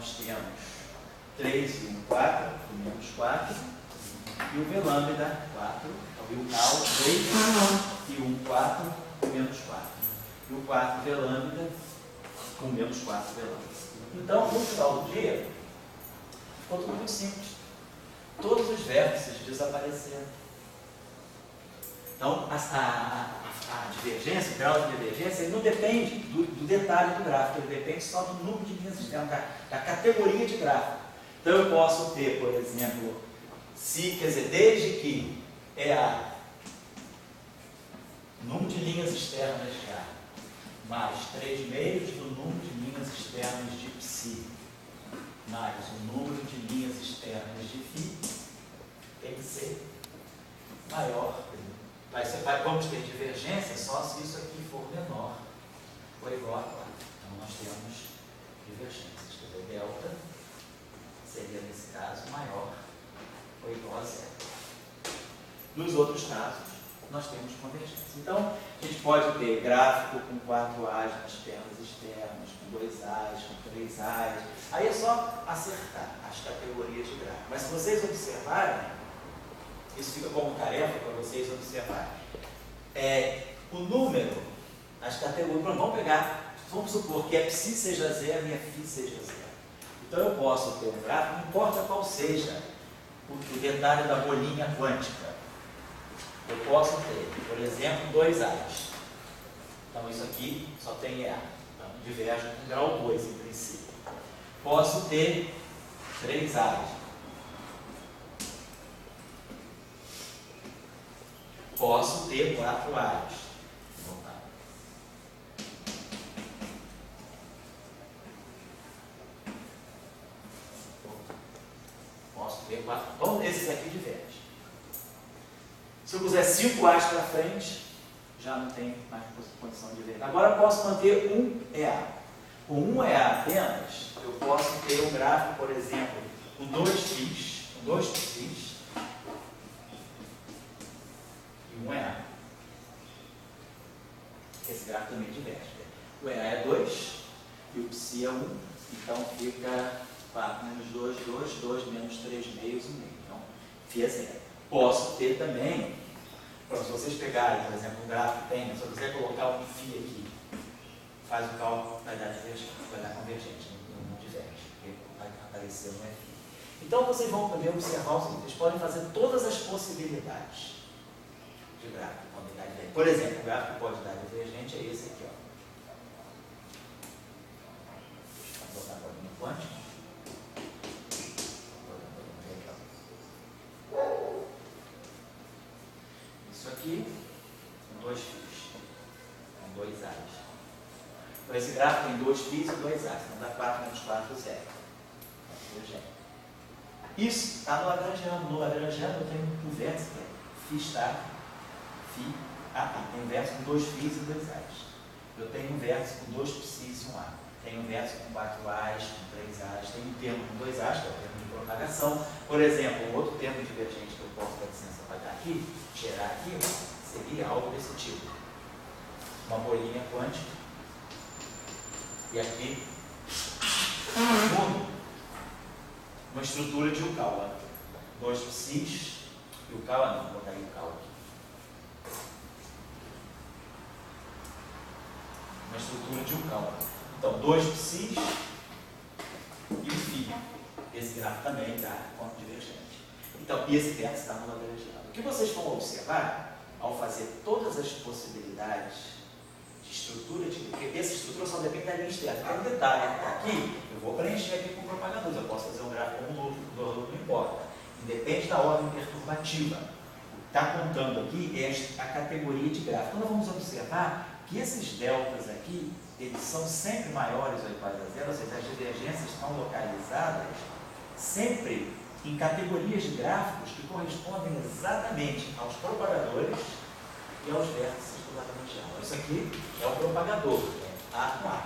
nós temos 3 e 1, 4, o menos 4, e o V lambda, 4, então o cal, 3, e 1, 4, o menos 4. E o 4 V lambda, com menos 4 V lambda. Então, no final do dia, ficou tudo muito simples. Todos os vértices desapareceram. Então, a divergência, o grau de divergência, ele não depende do detalhe do gráfico, ele depende só do número de linhas externas, da categoria de gráfico. Então, eu posso ter, por exemplo, quer dizer, desde que o número de linhas externas K mais 3 meios do número de linhas externas de Psi mais o número de linhas externas de Φ tem que ser maior. Vamos ter divergência só se isso aqui for menor ou igual a 4. Então, nós temos divergências. Quer dizer, delta seria, nesse caso, maior ou igual a 0. Nos outros casos, nós temos convergência. Então, a gente pode ter gráfico com 4 A's nas pernas externas, com 2 A's, com 3 A's. Aí é só acertar as categorias de gráfico. Mas se vocês observarem, isso fica como tarefa para vocês observarem. O número, as categorias, vamos supor que a Psi seja 0 e a Φ seja 0. Então eu posso ter um gráfico, não importa qual seja o detalhe da bolinha quântica. Eu posso ter, por exemplo, 2 A's. Então isso aqui só tem EA. Então diverge com grau 2 em princípio. Posso ter 3 A's. Posso ter 4 A's. Posso ter 4. Bom, esses aqui divergem. Se eu puser 5 A's para frente, já não tem mais condição de divergir. Agora eu posso manter um EA. Com um EA apenas, eu posso ter um gráfico, por exemplo, com 2 Φs, com 2 Psis, e um EA. Esse gráfico também diverge. O EA é 2 e o Psi é 1. Então fica 4 menos 2, 2, 2 menos 3 meios, 1 meio. Então, Φ é 0. Posso ter também, se vocês pegarem, por exemplo, um gráfico tem, se eu quiser colocar um Φ aqui, faz o cálculo, vai dar divergente, vai dar convergente, não diverge, porque vai aparecer um Φ. Então vocês vão também observar o seguinte, vocês podem fazer todas as possibilidades de gráfico quando dá divergente. Por exemplo, o gráfico que pode dar divergente é esse aqui, ó. Vou botar a bolinha quântica. Isso aqui, com 2 Φs, com 2 A's. Então esse gráfico tem 2 Φs e 2 A's, então dá 4 menos 4, 0. Isso está no Lagrangiano. No Lagrangiano eu tenho um vértice que é Φ estar, Φ, tem um vértice com 2 Φs e 2 A's. Eu tenho um vértice com 2 Psis e 1 A. Tenho um vértice com 4 A's, com 3 A's. Tenho um termo com 2 A's, que é o termo de propagação. Por exemplo, um outro termo divergente que eu posso dar licença para dar aqui, gerar aqui, seria algo desse tipo. Uma bolinha quântica. E aqui, uma estrutura de Yukawa. 2 Psis e o Yukawa não, vou botar Yukawa aqui. Uma estrutura de Yukawa. Então, 2 Psis e o Φ. Esse gráfico também dá ponto divergente. Então, e esse vértice está no Lagrangiano. O que vocês vão observar, ao fazer todas as possibilidades de estrutura, porque essa estrutura só depende da linha externa. Tem um detalhe, aqui, eu vou preencher aqui com propagadores, eu posso fazer um gráfico com um outro, não importa. Independe da ordem perturbativa. O que está contando aqui é a categoria de gráfico. Então, nós vamos observar que esses deltas aqui, eles são sempre maiores ou iguais a 0, ou seja, as divergências estão localizadas sempre em categorias de gráficos que correspondem exatamente aos propagadores e aos vértices do Lagrangiano. Isso aqui é o propagador, A com A.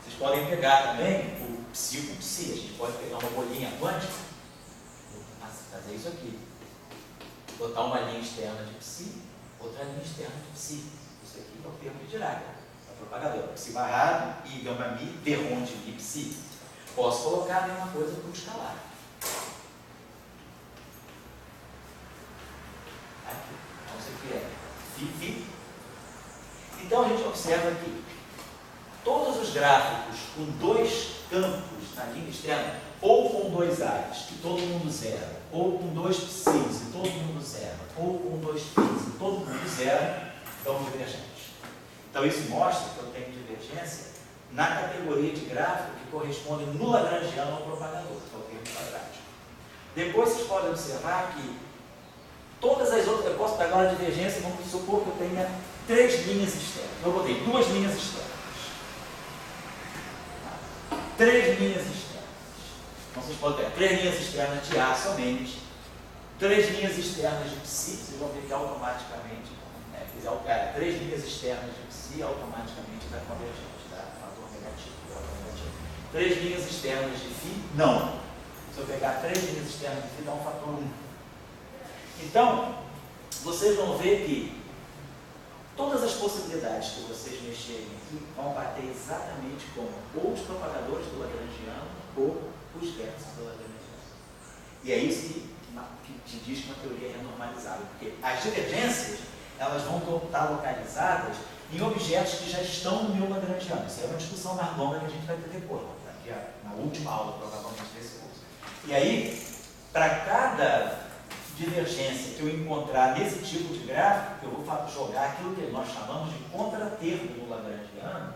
Vocês podem pegar também o Psi com Psi, a gente pode pegar uma bolinha quântica, fazer isso aqui, botar uma linha externa de Psi, outra linha externa de Psi. Isso aqui é o termo de Dirac, é o propagador. Psi barrado, I, gama mi, D onde mi, Psi. posso colocar a mesma coisa para o escalar. Aqui. Então, isso aqui é φ. Então, a gente observa que todos os gráficos com dois campos na linha externa, ou com dois A's e todo mundo zero, ou com dois P's e todo mundo zero, ou com dois P's e todo mundo zero, estão divergentes. Então, isso mostra que eu tenho divergência na categoria de gráfico que corresponde no lagrangiano ao propagador, que é o termo quadrático. Depois, vocês podem observar que todas as outras, eu posso pegar uma divergência, vamos supor que eu tenha 3 linhas externas. Eu botei 2 linhas externas. 3 linhas externas. Então, vocês podem pegar 3 linhas externas de A somente, 3 linhas externas de Psi, vocês vão ver que automaticamente, 3 linhas externas de Psi automaticamente dá convergente, dá fator negativo, 3 linhas externas de Φ, não. Se eu pegar 3 linhas externas de Φ, dá um fator 1. Então, vocês vão ver que todas as possibilidades que vocês mexerem aqui vão bater exatamente como ou os propagadores do lagrangiano ou os vértices do lagrangiano. E é isso que te diz que uma teoria é renormalizável, porque as divergências elas vão estar localizadas em objetos que já estão no meu lagrangiano. Isso é uma discussão mais longa que a gente vai ter depois, daqui na última aula, provavelmente, desse curso. E aí, para cada divergência que eu encontrar nesse tipo de gráfico, eu vou jogar aquilo que nós chamamos de contratermo do lagrangiano,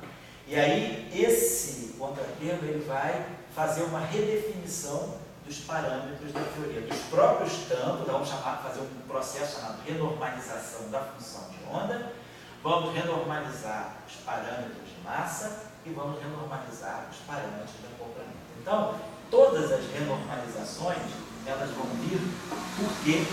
e aí esse contratermo ele vai fazer uma redefinição dos parâmetros da teoria, dos próprios campos. Vamos fazer um processo chamado renormalização da função de onda, vamos renormalizar os parâmetros de massa e vamos renormalizar os parâmetros de acoplamento. Então, todas as renormalizações elas vão vir porque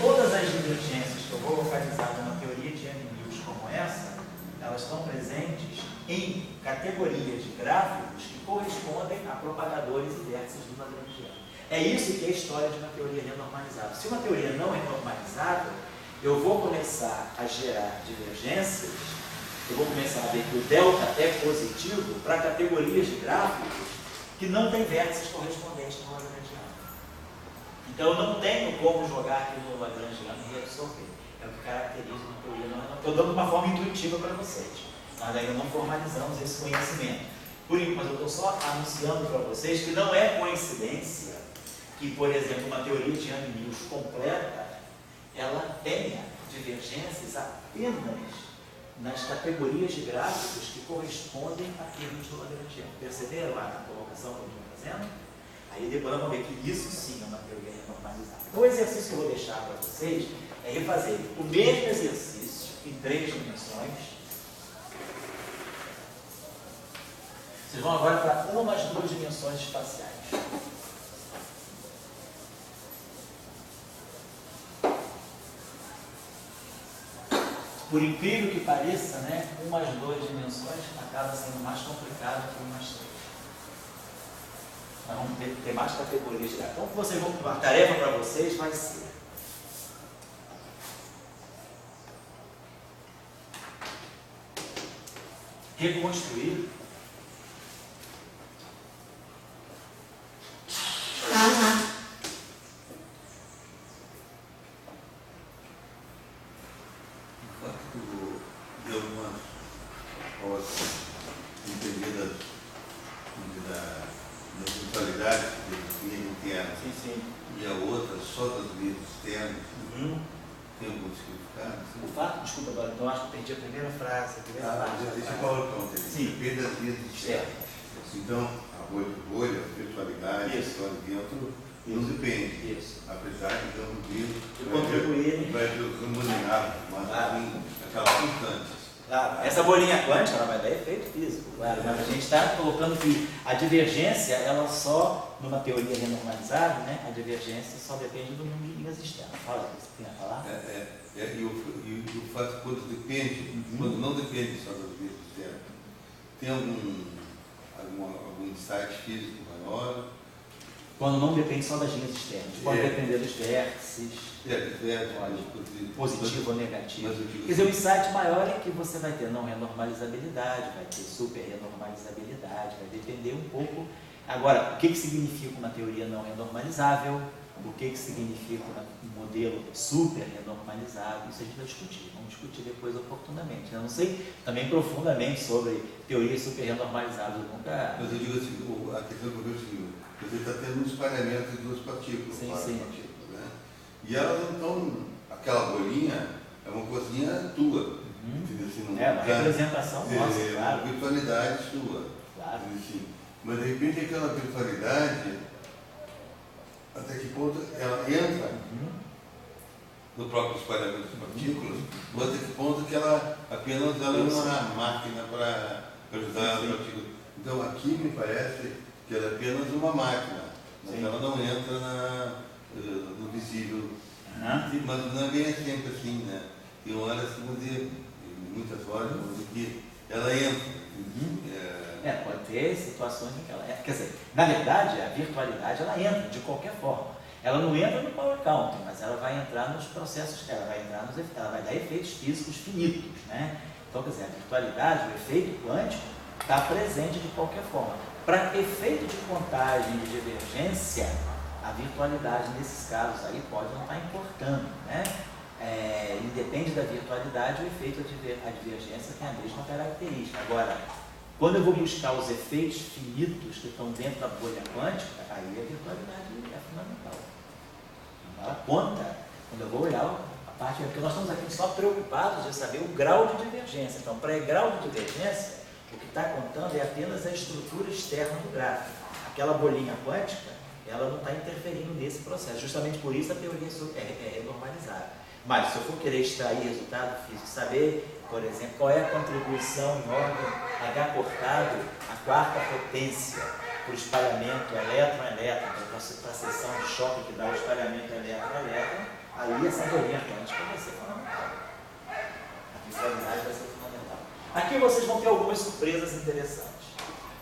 todas as divergências que eu vou localizar numa teoria de N-Mills como essa, elas estão presentes em categorias de gráficos que correspondem a propagadores e vértices do lagrangiano. É isso que é a história de uma teoria renormalizável. Se uma teoria não é renormalizável, eu vou começar a gerar divergências, eu vou começar a ver que o delta é positivo para categorias de gráficos que não têm vértices correspondentes no lagrangiano. Então, eu não tenho como jogar aqui no lagrangiano e reabsorver. É o que caracteriza uma teoria não renormalizável. Estou dando uma forma intuitiva para vocês. Nós ainda não formalizamos esse conhecimento. Por enquanto, eu estou só anunciando para vocês que não é coincidência que, por exemplo, uma teoria de Yang-Mills completa, ela tenha divergências apenas nas categorias de gráficos que correspondem a termos do lagrangiano. Perceberam a colocação que eu estou fazendo? Aí depois nós vamos ver que isso sim é uma teoria renormalizável. O exercício que eu vou deixar para vocês é refazer o mesmo exercício em 3 dimensões. Vocês vão agora para umas 2 dimensões espaciais. Por incrível que pareça, né, umas 2 dimensões acaba sendo mais complicado que umas 3. Nós vamos ter mais categorias de gráficos. Então, a tarefa para vocês vai ser reconstruir a primeira frase, a primeira parte. Esse é o ponto. Sim. Depende das vias externas. Então, a bolha, a virtualidade, a história dentro, não depende. Isso. Apesar de não vir, contribuir, vai remunerar, mas aquelas constantes. Claro, essa bolinha quântica ela vai dar efeito físico, claro, mas a gente está colocando que a divergência, ela só, numa teoria renormalizável, né, a divergência só depende do número de linhas externas. Fala o que você tem a falar? E o fato quando depende, quando não depende só das vias externas, tem algum insight físico maior? Quando não depende só das linhas externas, pode depender dos vértices, positivo ou negativo. Quer dizer, o insight maior é que você vai ter não renormalizabilidade, vai ter super renormalizabilidade, vai depender um pouco Agora, o que significa uma teoria não renormalizável? O que significa um modelo super renormalizável? Isso a gente vai discutir. Vamos discutir depois oportunamente. Eu não sei também profundamente sobre teorias super renormalizáveis. Eu nunca... Mas eu digo assim, a questão que eu vejo é o seguinte, você está tendo um espalhamento de duas partículas, sim. partículas, né? E elas não estão, aquela bolinha é uma coisinha tua, entendeu? Assim, não, é uma representação nossa, claro. Uma virtualidade sua. Claro. Assim. Mas de repente aquela virtualidade, até que ponto ela entra no próprio espalhamento de partículas, ou até que ponto que ela apenas ela é uma máquina para ajudar as partículas. Então aqui me parece que ela é apenas uma máquina, mas ela não entra no visível. Mas não é bem sempre assim, né? Tem horas que vamos dizer, muitas horas vamos dizer que ela entra. Pode ter situações em que ela entra. Quer dizer, na verdade, a virtualidade ela entra de qualquer forma. Ela não entra no power counting, mas ela vai entrar nos processos, ela vai dar efeitos físicos finitos, né? Então, quer dizer, a virtualidade, o efeito quântico, está presente de qualquer forma. Para efeito de contagem e de divergência, a virtualidade nesses casos aí pode não estar importando, né? Independe da virtualidade, o efeito a divergência tem a mesma característica. Agora, quando eu vou buscar os efeitos finitos que estão dentro da bolha quântica, aí a virtualidade é fundamental. Ela conta, quando eu vou olhar a parte, porque nós estamos aqui só preocupados de saber o grau de divergência. Então, para grau de divergência, o que está contando é apenas a estrutura externa do gráfico. Aquela bolinha quântica, ela não está interferindo nesse processo. Justamente por isso a teoria é normalizada. Mas se eu for querer extrair resultado físico, saber, por exemplo, qual é a contribuição em ordem H cortado, a quarta potência, para o espalhamento elétron-elétron, para a seção de choque que dá o espalhamento elétron-elétron, aí essa teoria quântica vai ser fundamental. A visualidade vai ser fundamental. Aqui vocês vão ter algumas surpresas interessantes.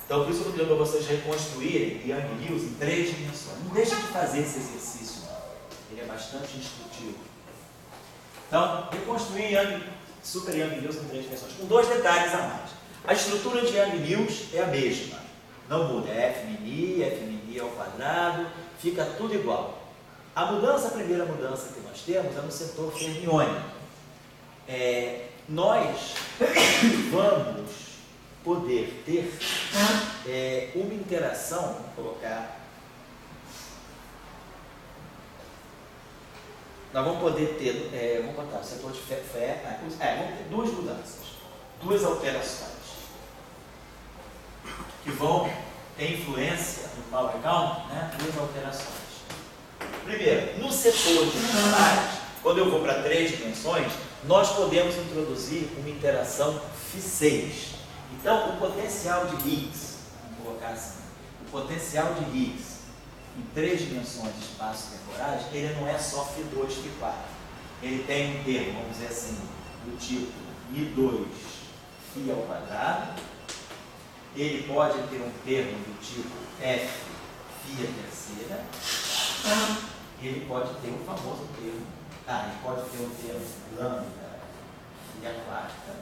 Então, por isso eu estou pedindo para vocês reconstruírem Young Mills em 3 dimensões. Não deixem de fazer esse exercício, não. Ele é bastante instrutivo. Então, reconstruir Super Young Mills em 3 dimensões, com 2 detalhes a mais. A estrutura de Young Mills é a mesma, não muda, é F ao quadrado, fica tudo igual. A primeira mudança que nós temos é no setor fermiônico. Nós vamos poder ter uma interação, vou colocar. Nós vamos poder ter, vamos botar o setor de vamos ter 2 mudanças, 2 alterações, que vão ter influência no power count, né? 2 alterações. Primeiro, no setor de escalares, quando eu vou para 3 dimensões, nós podemos introduzir uma interação Φ6. Então, o potencial de Higgs, vamos colocar assim, o potencial de Higgs em 3 dimensões espaço-temporais, ele não é só Φ2, Φ4. Ele tem um termo, vamos dizer assim, do tipo I2 Φ ao quadrado. Ele pode ter um termo do tipo F Φ a terceira. Ele pode ter um famoso termo. Ele pode ter um termo lambda Φ a quarta.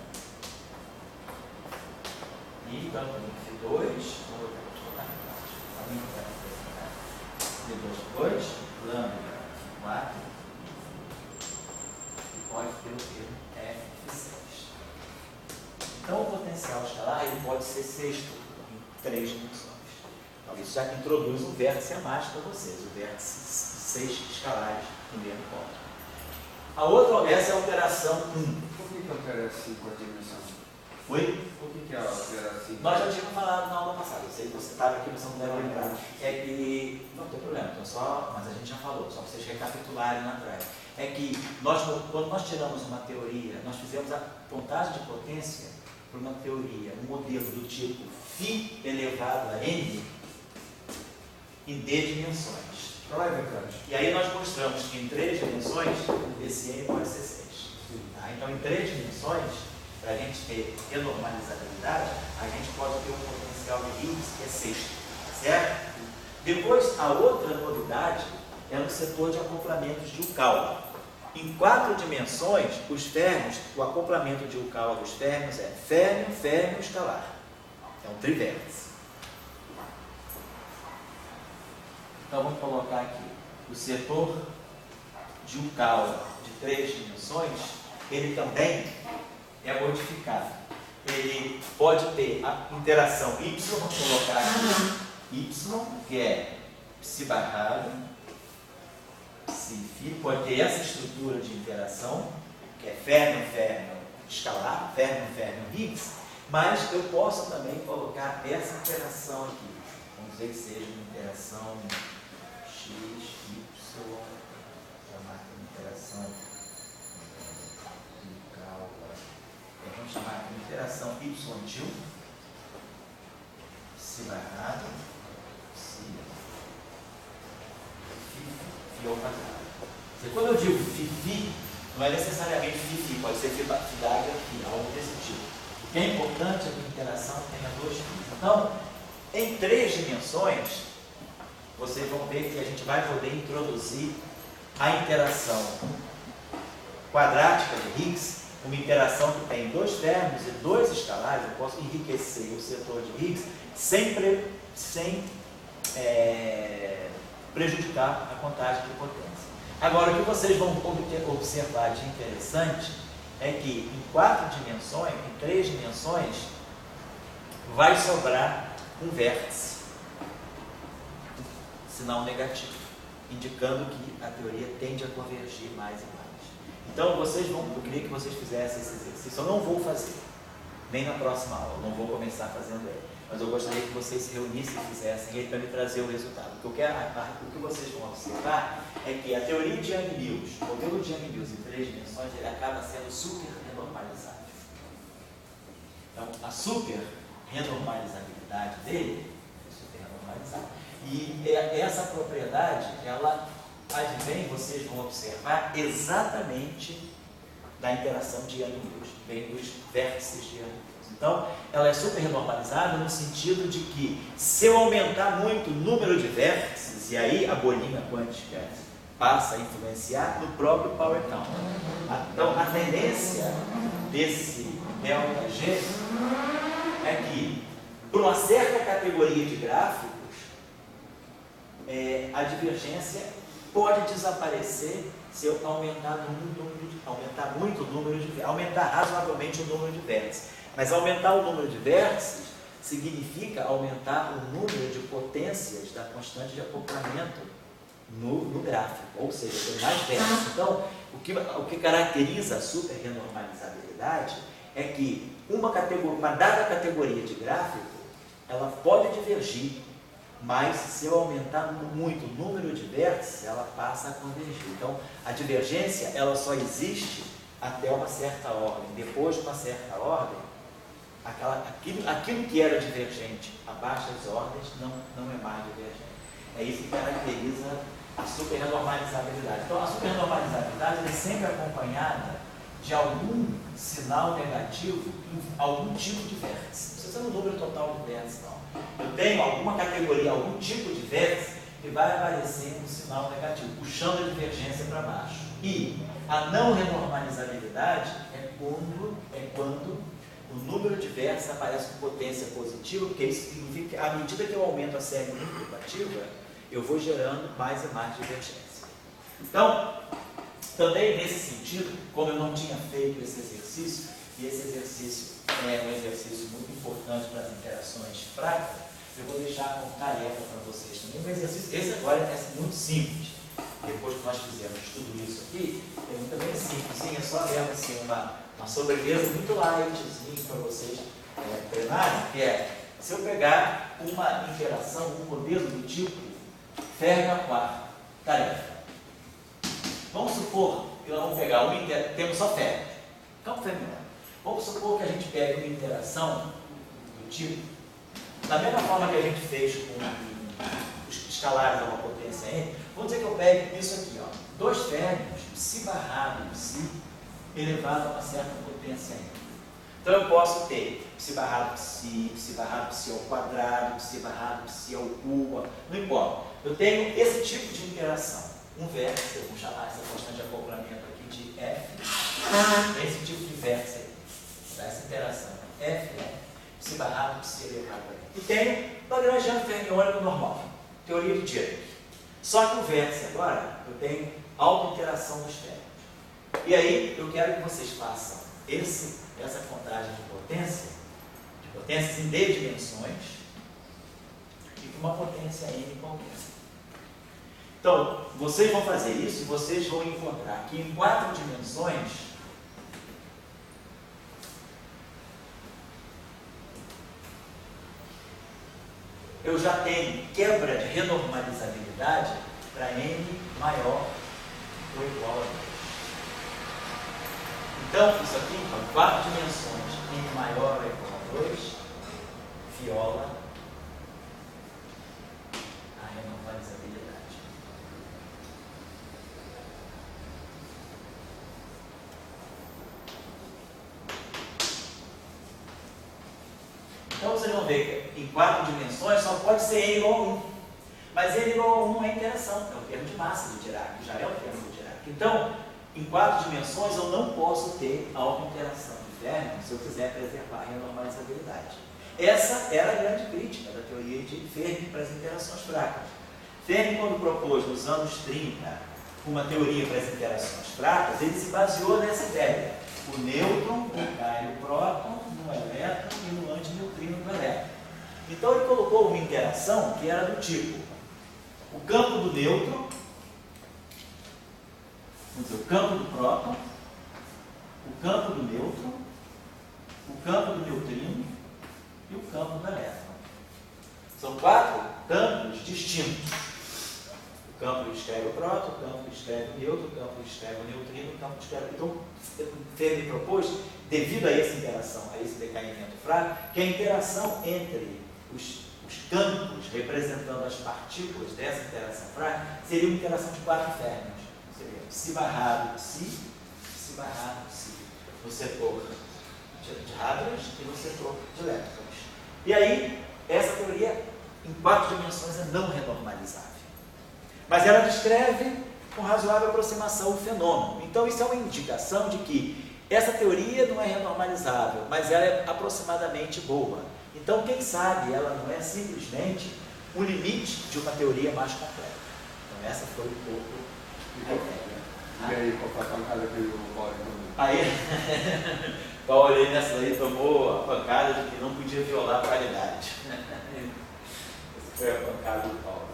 E vamos no Φ2, D2, lambda Φ4, e pode ter o termo F6. Então, o potencial escalar ele pode ser sexto em 3 dimensões. Então, isso já introduz um vértice a mais para vocês, o vértice 6 escalares, primeiro ponto. A outra, essa é a alteração 1. Por que altera 5 a dimensão? Foi? Por que ela altera 5? Nós já tínhamos falado na aula passada, eu sei que você estava aqui, você não deve lembrar. É que, não tem problema, então mas a gente já falou, só para vocês recapitularem lá atrás. É que quando nós tiramos uma teoria, nós fizemos a contagem de potência por uma teoria, um modelo do tipo Φ elevado a N em D dimensões. E aí nós mostramos que em 3 dimensões, esse N pode ser 6. Tá? Então, em 3 dimensões, para a gente ter renormalizabilidade, a gente pode ter um potencial de Higgs que é sexto, certo? Depois, a outra novidade é no setor de acoplamentos de Yukawa. Em 4 dimensões, os férmions, o acoplamento de Yukawa dos férmions é férmio, férmio, escalar. É um trivértice. Então vamos colocar aqui o setor de um caule de 3 dimensões, ele também é modificado. Ele pode ter a interação y, vamos colocar aqui y, que é psi barrado, psi φ, pode ter essa estrutura de interação, que é Fermion escalar, Fermion Higgs, mas eu posso também colocar essa interação aqui. Vamos dizer que seja uma interação x, y, chamar de interação vamos chamar de interação y de 1, psi barrado, psi, φ ao quadrado. Quando eu digo φ, não é necessariamente φ, pode ser φ d'água, algo desse tipo. O que é importante é que a interação tenha 2 φ. Então, em 3 dimensões, vocês vão ver que a gente vai poder introduzir a interação quadrática de Higgs, uma interação que tem 2 termos e 2 escalares. Eu posso enriquecer o setor de Higgs sem prejudicar a contagem de potência. Agora, o que vocês vão observar de interessante é que em 4 dimensões, em 3 dimensões, vai sobrar um vértice, sinal negativo, indicando que a teoria tende a convergir mais e mais. Então, eu queria que vocês fizessem esse exercício. Eu não vou fazer, nem na próxima aula, não vou começar fazendo ele. Mas eu gostaria que vocês se reunissem e fizessem ele para me trazer o resultado. O que vocês vão observar é que a teoria de Young-Mills, o modelo de Young-Mills em 3 dimensões, ele acaba sendo super renormalizável. Então, a super renormalizabilidade dele é super renormalizável. E essa propriedade, ela advém, vocês vão observar, exatamente da interação de Young-Mills, vem dos vértices de Young-Mills. Então, ela é super renormalizável no sentido de que, se eu aumentar muito o número de vértices, e aí a bolinha quântica passa a influenciar no próprio power count. Então, a tendência desse ΔG é que, para uma certa categoria de gráficos, a divergência pode desaparecer se eu aumentar muito o número de vértices, aumentar razoavelmente o número de vértices. Mas aumentar o número de vértices significa aumentar o número de potências da constante de acoplamento no gráfico, ou seja, ter mais vértices. Então, o que caracteriza a super renormalizabilidade é que uma dada categoria de gráfico, ela pode divergir, mas se eu aumentar muito o número de vértices, ela passa a convergir. Então, a divergência, ela só existe até uma certa ordem. Depois de uma certa ordem, aquilo que era divergente abaixo das ordens não é mais divergente. É isso que caracteriza a superrenormalizabilidade. Então, a superrenormalizabilidade é sempre acompanhada de algum sinal negativo em algum tipo de vértice. Não precisa ser um número total de vértices, não. Eu tenho alguma categoria, algum tipo de vértice que vai aparecer um sinal negativo, puxando a divergência para baixo. E a não renormalizabilidade é quando o número de vértices aparece com potência positiva, porque isso significa que, à medida que eu aumento a série multiplicativa, eu vou gerando mais e mais divergência. Então, também nesse sentido, como eu não tinha feito esse exercício, e esse exercício é um exercício muito importante para as interações práticas, eu vou deixar como tarefa para vocês também. Um exercício, esse agora é muito simples. Depois que nós fizermos tudo isso aqui, é também simples, é só mesmo assim, uma sobremesa muito lightzinho para vocês treinarem, que é, se eu pegar uma interação, um modelo do tipo Fermi a quarto, tarefa. Vamos supor que nós vamos pegar uma interação, temos só Fermi, campo fermiano. Vamos supor que a gente pegue uma interação do tipo, da mesma forma que a gente fez com os escalares a uma potência n, vamos dizer que eu pego isso aqui, ó, 2 férmions, psi barrado psi, elevado a uma certa potência n. Então eu posso ter psi barrado psi ao quadrado, psi barrado psi ao cubo, não importa. Eu tenho esse tipo de interação. Um vértice, eu vou chamar essa constante de acoplamento aqui de F, esse tipo de vértice aí, essa interação, F, psi barrado psi elevado a n. E tenho Lagrangiano fermiônico normal, teoria de Dirac. Só que o vértice agora, eu tenho auto-interação dos férmions. E aí, eu quero que vocês façam essa contagem de potências em D dimensões, e com uma potência N qualquer. Então, vocês vão fazer isso e vocês vão encontrar que em 4 dimensões, eu já tenho quebra de renormalizabilidade para N maior ou igual a 2. Então, isso aqui, em 4 dimensões, N maior ou igual a 2, viola a renormalizabilidade. Então, vocês vão ver que em 4 dimensões só pode ser N igual a 1. Mas N igual a 1 não é interação, é o termo de massa de Dirac, já é o termo de Dirac. Então, em 4 dimensões eu não posso ter auto-interação de férmions se eu quiser preservar a renormalizabilidade. Essa era a grande crítica da teoria de Fermi para as interações fracas. Fermi, quando propôs nos anos 30 uma teoria para as interações fracas, ele se baseou nessa ideia. O nêutron cai no próton, no elétron e no antineutrino do elétron. Então ele colocou uma interação que era do tipo: o campo do nêutron, vamos dizer, o campo do próton, o campo do nêutron, o campo do neutrino e o campo do elétron. São 4 campos distintos. O campo que escreve o próton, o campo que escreve o nêutron, o campo que escreve o neutrino, o campo que escreve... Então, Fermi propôs, devido a essa interação, a esse decaimento fraco, que a interação entre os campos representando as partículas dessa interação fraca seria uma interação de 4 férmions. Seria psi barrado psi, psi barrado psi, no setor de hadrons e no setor de elétrons. E aí, essa teoria em 4 dimensões é não renormalizável. Mas ela descreve com razoável aproximação o fenômeno. Então, isso é uma indicação de que essa teoria não é renormalizável, mas ela é aproximadamente boa. Então, quem sabe ela não é simplesmente um limite de uma teoria mais completa. Então, essa foi um pouco a ideia. E aí, qual foi a pancada que o Paulo tomou? Aí, Paulo aí nessa aí tomou a pancada de que não podia violar a qualidade. Essa foi a pancada do Paulo.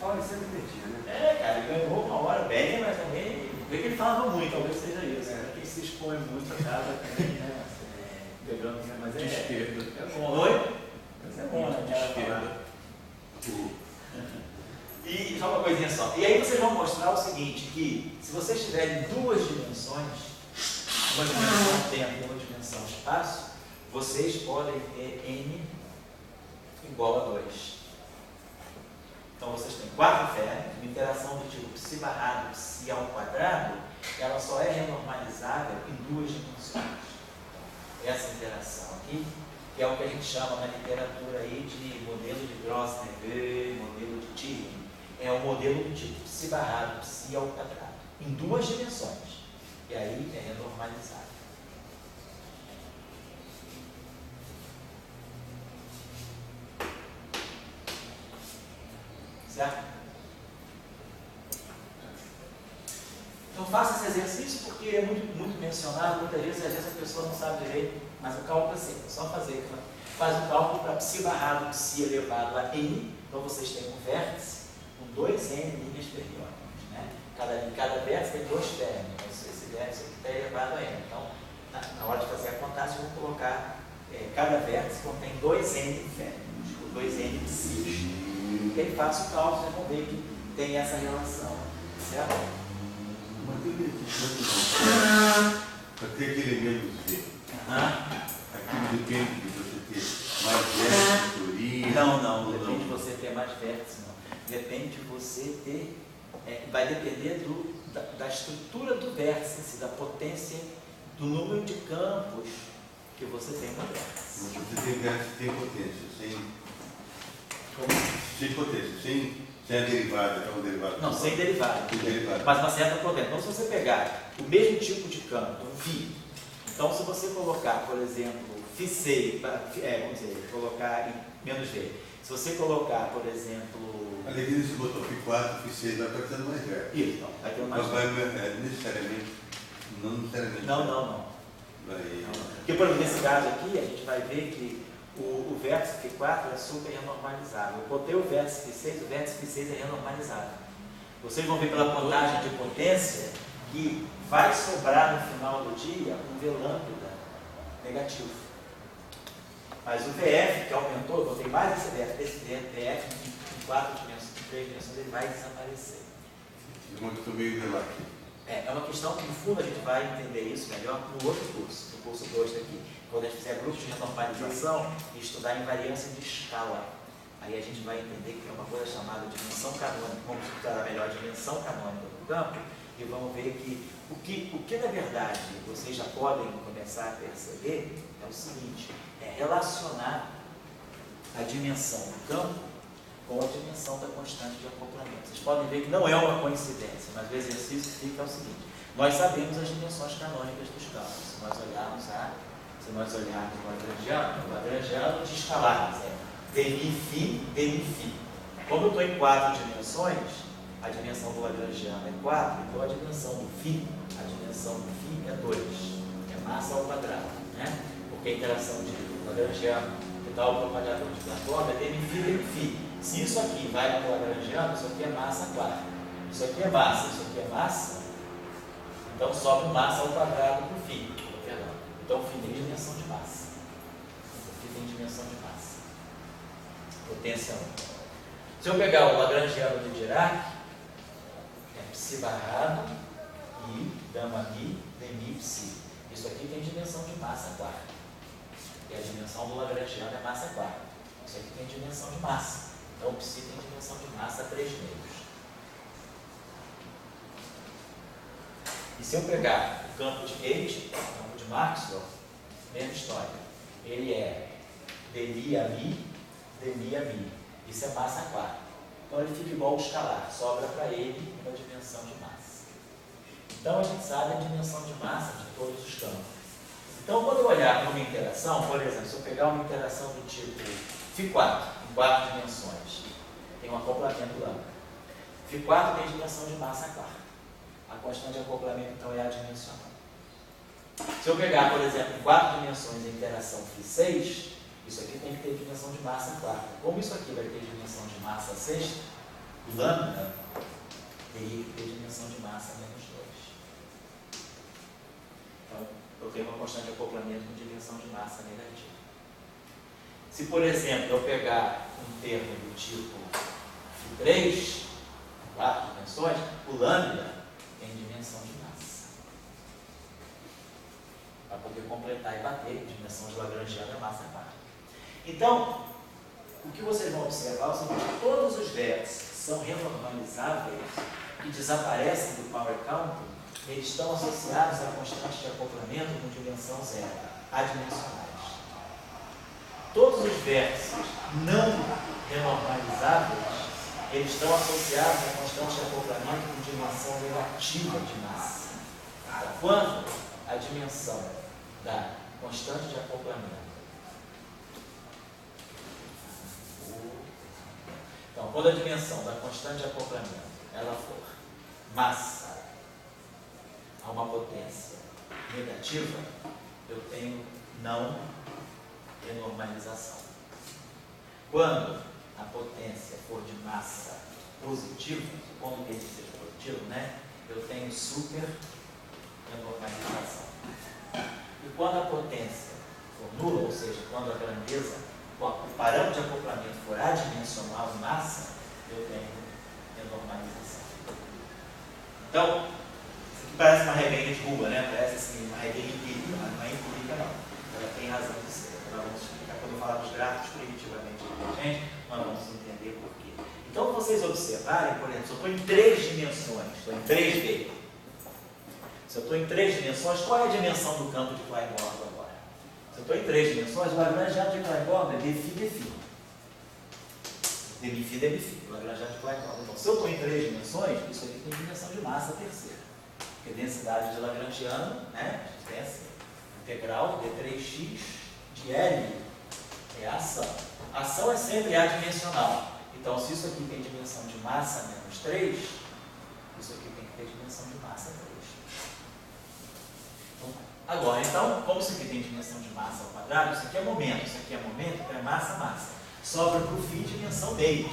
Paulo sempre perdia, né? Cara, ele ganhou uma hora bem, mas também vê que ele falava muito, talvez seja isso. Quem se expõe muito acaba também, né? Pegando, mas De esquerda. É bom, oi? Mas é bom, né? De esquerda. E só uma coisinha só. E aí vocês vão mostrar o seguinte, que se vocês tiverem 2 dimensões, uma dimensão tempo e uma dimensão espaço, vocês podem ter N igual a 2. Então vocês têm 4 férmions, uma interação do tipo psi barrado psi ao quadrado, ela só é renormalizável em 2 dimensões. Essa interação aqui, que é o que a gente chama na literatura aí de modelo de Gross-Neveu, modelo de Tilling, é um modelo do tipo psi barrado psi ao quadrado, em 2 dimensões. E aí é renormalizável. Certo? Então faça esse exercício porque é muito mencionado, muitas vezes, às vezes a pessoa não sabe direito, mas o cálculo é simples, é só fazer. Faz um cálculo para psi barrado psi elevado a n, então vocês têm um vértice com 2n linhas periódicas, né? Cada vértice tem 2 férmions, então esse vértice aqui está elevado a n. Então, na hora de fazer a contagem, eu vou colocar, cada vértice contém 2n férmions, com 2n psis. E aí faço o cálculo, vocês vão ver que tem essa relação, certo? Mas tem para ter aquele menos V. Aquilo depende de você ter mais vértices, teoria. Não depende de você ter mais vértices, não. Depende de você ter, vai depender da estrutura do vértice, da potência, do número de campos que você tem no vértice. Mas você tem vértice sem potência, sem potência, sem a derivada, que é uma derivada. Não, sem derivada. Mas uma certa potência. Então, se você pegar o mesmo tipo de campo, φ, então se você colocar, por exemplo, φ6, vamos dizer, colocar em menos V. Se você colocar, por exemplo, Ali aqui você botou Φ4, Φ6, vai aparecendo mais velho. Isso, então, vai ter mais Mas vai necessariamente, não necessariamente. Não. Vai... Porque, por exemplo, nesse caso aqui, a gente vai ver que o vértice Φ4 é super renormalizável. Eu botei o vértice Φ6, o vértice Φ6 é renormalizável. Vocês vão ver pela contagem de potência que vai sobrar no final do dia um V lambda negativo. Mas o VF, que aumentou, eu botei mais esse VF em 4 dimensões, em 3 dimensões, ele vai desaparecer. É uma questão meio relativo. É uma questão que, no fundo, a gente vai entender isso melhor no outro curso, no curso 2 daqui. Quando a gente fizer grupos de renormalização e estudar invariância de escala. Aí a gente vai entender que é uma coisa chamada dimensão canônica. Vamos estudar melhor a dimensão canônica do campo e vamos ver que o que na verdade vocês já podem começar a perceber é o seguinte, é relacionar a dimensão do campo com a dimensão da constante de acoplamento. Vocês podem ver que não é uma coincidência, mas o exercício fica o seguinte, nós sabemos as dimensões canônicas dos campos. Se nós olharmos o Lagrangiano de escalarmos, demi-φ. Como eu estou em 4 dimensões, a dimensão do Lagrangiano é 4, então a dimensão do φ, é 2, é massa ao quadrado, né? Porque a interação de Lagrangiano que dá o propagador de Platão é demi-φ. Se isso aqui vai para o Lagrangiano, isso aqui é massa 4. Isso aqui é massa, então sobe massa ao quadrado para o φ. Então o φ tem dimensão de massa. Potência 1. Se eu pegar o Lagrangiano de Dirac, é psi barrado e gama mi, demi psi. Isso aqui tem dimensão de massa 4. E a dimensão do Lagrangiano é massa 4. Isso aqui tem dimensão de massa. Então o psi tem dimensão de massa 3 meios. E se eu pegar o campo de Tate, o campo de Maxwell, mesma história. Ele é dmi a mi, dmi a mi. Isso é massa 4. Então ele fica igual ao escalar, sobra para ele uma dimensão de massa. Então a gente sabe a dimensão de massa de todos os campos. Então quando eu olhar para uma interação, por exemplo, se eu pegar uma interação do tipo Φ4, em 4 dimensões, tem um acoplamento lambda. Φ4 tem dimensão de massa 4. A constante de acoplamento então é adimensional. Se eu pegar, por exemplo, em 4 dimensões a interação Φ6, isso aqui tem que ter dimensão de massa 4. Como isso aqui vai ter dimensão de massa 6, o lambda teria que ter dimensão de massa menos 2. Então, eu tenho uma constante de acoplamento com dimensão de massa negativa. Se, por exemplo, eu pegar um termo do tipo Φ3, 4 dimensões, o lambda tem dimensão de massa. Para poder completar e bater, a dimensão de Lagrangiano é massa 4. Então, o que vocês vão observar são que todos os vértices que são renormalizáveis, que desaparecem do power count, eles estão associados a constante de acoplamento com dimensão zero, adimensionais. Todos os vértices não renormalizáveis, eles estão associados a constante de acoplamento com dimensão negativa de massa. Então, quando a dimensão da constante de acoplamento, então, quando a dimensão da constante de acoplamento ela for massa a uma potência negativa, eu tenho não renormalização. Quando a potência for de massa positiva, como que ele seja positivo, né? Eu tenho super renormalização. E quando a potência for nula, ou seja, quando a grandeza, o parâmetro de acoplamento for adimensional em massa, eu tenho renormalização. Então, isso aqui parece uma regrinha de rua, né? Parece assim, uma regrinha empírica, mas não é empírica não. Ela tem razão de ser. Nós vamos explicar quando eu falar dos gráficos primitivamente gente, nós vamos entender por quê. Então, vocês observarem, por exemplo, se eu estou em 3 dimensões, estou em 3D. Se eu estou em 3 dimensões, qual é a dimensão do campo de Klein-Bordel agora? Se eu estou em 3 dimensões, o Lagrangiano de Klein-Bordel é dφ. dφ. O Lagrangiano de Klein-Bordel. Então, se eu estou em 3 dimensões, isso aqui tem dimensão de massa terceira. Porque densidade de Lagrangiano, né? A gente tem assim, integral d3x de L é a ação. A ação é sempre adimensional. Então, se isso aqui tem dimensão de massa menos 3, isso aqui tem que ter dimensão de massa 3. Agora, então, como isso aqui tem dimensão de massa ao quadrado, isso aqui é momento, então é massa. Sobra para o φ dimensão meio.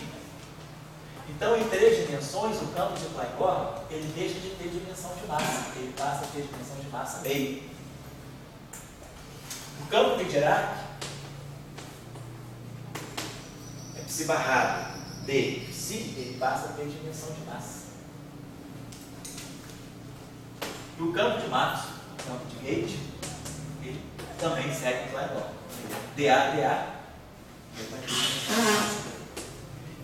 Então, em 3 dimensões, o campo de Plancor, ele deixa de ter dimensão de massa, ele passa a ter dimensão de massa meio. O campo de Dirac é psi barrado de psi, ele passa a ter dimensão de massa. E o campo de Maxwell, o campo de Gauge, ele também segue o Plancor. dA.